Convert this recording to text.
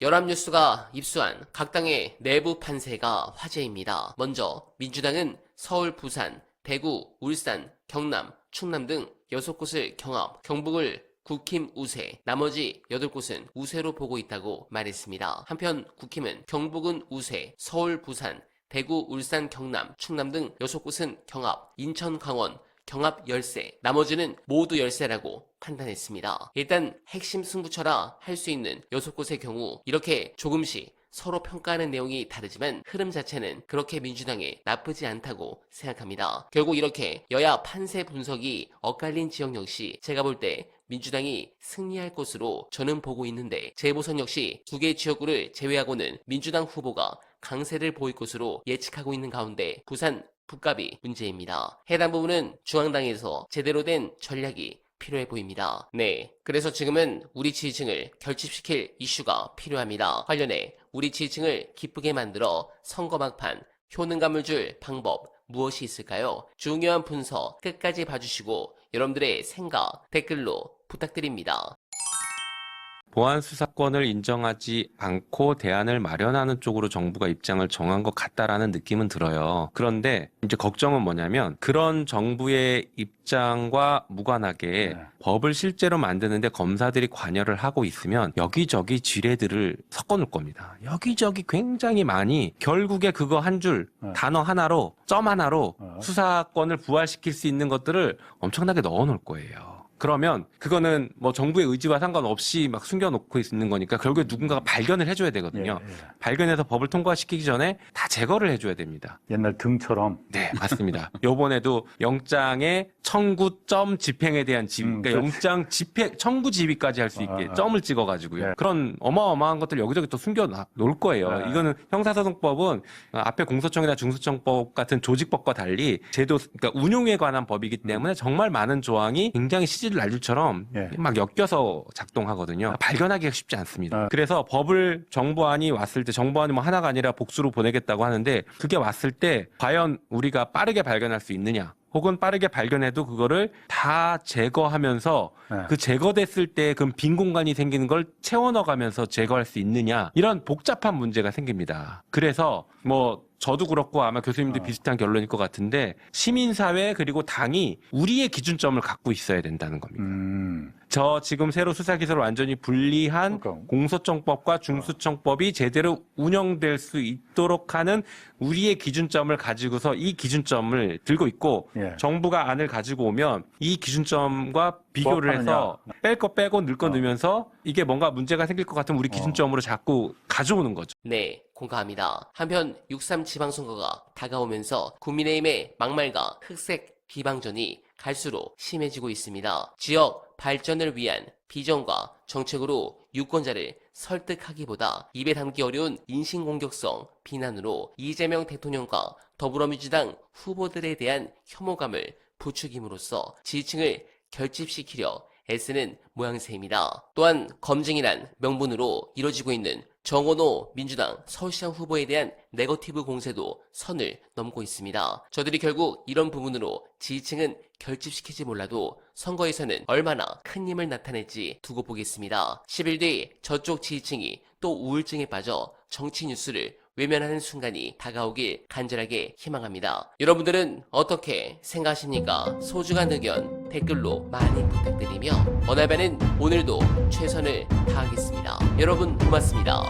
연합뉴스가 입수한 각 당의 내부 판세가 화제입니다. 먼저 민주당은 서울, 부산, 대구, 울산, 경남, 충남 등 6곳을 경합, 경북을 국힘 우세, 나머지 8곳은 우세로 보고 있다고 말했습니다. 한편 국힘은 경북은 우세, 서울, 부산, 대구, 울산, 경남, 충남 등 6곳은 경합, 인천, 강원, 경합 열세, 나머지는 모두 열세라고 판단했습니다. 일단 핵심 승부처라 할 수 있는 6곳의 경우 이렇게 조금씩 서로 평가하는 내용이 다르지만 흐름 자체는 그렇게 민주당에 나쁘지 않다고 생각합니다. 결국 이렇게 여야 판세 분석이 엇갈린 지역 역시 제가 볼 때 민주당이 승리할 것으로 저는 보고 있는데 재보선 역시 2개 지역구를 제외하고는 민주당 후보가 강세를 보일 것으로 예측하고 있는 가운데 부산 북갑이 문제입니다. 해당 부분은 중앙당에서 제대로 된 전략이 필요해 보입니다. 네, 그래서 지금은 우리 지지층을 결집시킬 이슈가 필요합니다. 관련해 우리 지지층을 기쁘게 만들어 선거 막판 효능감을 줄 방법 무엇이 있을까요? 중요한 분석 끝까지 봐주시고 여러분들의 생각 댓글로 부탁드립니다. 보안 수사권을 인정하지 않고 대안을 마련하는 쪽으로 정부가 입장을 정한 것 같다라는 느낌은 들어요. 그런데 이제 걱정은 뭐냐면 그런 정부의 입장과 무관하게 법을 실제로 만드는데 검사들이 관여를 하고 있으면 여기저기 지뢰들을 섞어놓을 겁니다. 여기저기 굉장히 많이 결국에 그거 한 줄 단어 하나로 점 하나로 수사권을 부활시킬 수 있는 것들을 엄청나게 넣어놓을 거예요. 그러면 그거는 뭐 정부의 의지와 상관없이 막 숨겨놓고 있는 거니까 결국에 누군가가 발견을 해줘야 되거든요. 발견해서 법을 통과시키기 전에 다 제거를 해줘야 됩니다. 옛날 등처럼. 네, 맞습니다. 요번에도 영장의 청구점 집행에 대한 그러니까 영장 집행 청구 지휘까지 할 수 있게 점을 찍어가지고요. 그런 어마어마한 것들 여기저기 또 숨겨놓을 거예요. 이거는 형사소송법은 앞에 공소청이나 중소청법 같은 조직법과 달리 제도, 그러니까 운용에 관한 법이기 때문에 정말 많은 조항이 굉장히 시질 날줄처럼 막 엮여서 작동하거든요. 발견하기가 쉽지 않습니다. 그래서 법을 정부안이 왔을 때 정부안이 뭐 하나가 아니라 복수로 보내겠다고 하는데 그게 왔을 때 과연 우리가 빠르게 발견할 수 있느냐? 혹은 빠르게 발견해도 그거를 다 제거하면서 그 제거됐을 때 그 빈 공간이 생기는 걸 채워 넣어가면서 제거할 수 있느냐 이런 복잡한 문제가 생깁니다. 그래서 뭐 저도 그렇고 아마 교수님도 비슷한 결론일 것 같은데 시민사회 그리고 당이 우리의 기준점을 갖고 있어야 된다는 겁니다. 저 지금 새로 수사기소를 완전히 분리한 공소청법과 중수청법이 제대로 운영될 수 있도록 하는 우리의 기준점을 가지고서 이 기준점을 들고 있고 정부가 안을 가지고 오면 이 기준점과 비교를 해서 뺄 거 빼고 넣을 거 넣으면서 이게 뭔가 문제가 생길 것 같으면 우리 기준점으로 자꾸 가져오는 거죠. 네, 공감합니다. 한편 6.3 지방선거가 다가오면서 국민의힘의 막말과 흑색 비방전이 갈수록 심해지고 있습니다. 지역 발전을 위한 비전과 정책으로 유권자를 설득하기보다 입에 담기 어려운 인신공격성 비난으로 이재명 대통령과 더불어민주당 후보들에 대한 혐오감을 부추김으로써 지지층을 결집시키려 애쓰는 모양새입니다. 또한 검증이란 명분으로 이뤄지고 있는 정원호 민주당 서울시장 후보에 대한 네거티브 공세도 선을 넘고 있습니다. 저들이 결국 이런 부분으로 지지층은 결집시키지 몰라도 선거에서는 얼마나 큰 힘을 나타낼지 두고 보겠습니다. 10일 뒤 저쪽 지지층이 또 우울증에 빠져 정치 뉴스를 외면하는 순간이 다가오길 간절하게 희망합니다. 여러분들은 어떻게 생각하십니까? 소중한 의견 댓글로 많이 부탁드리며 어날바는 오늘도 최선을 다하겠습니다. 여러분 고맙습니다.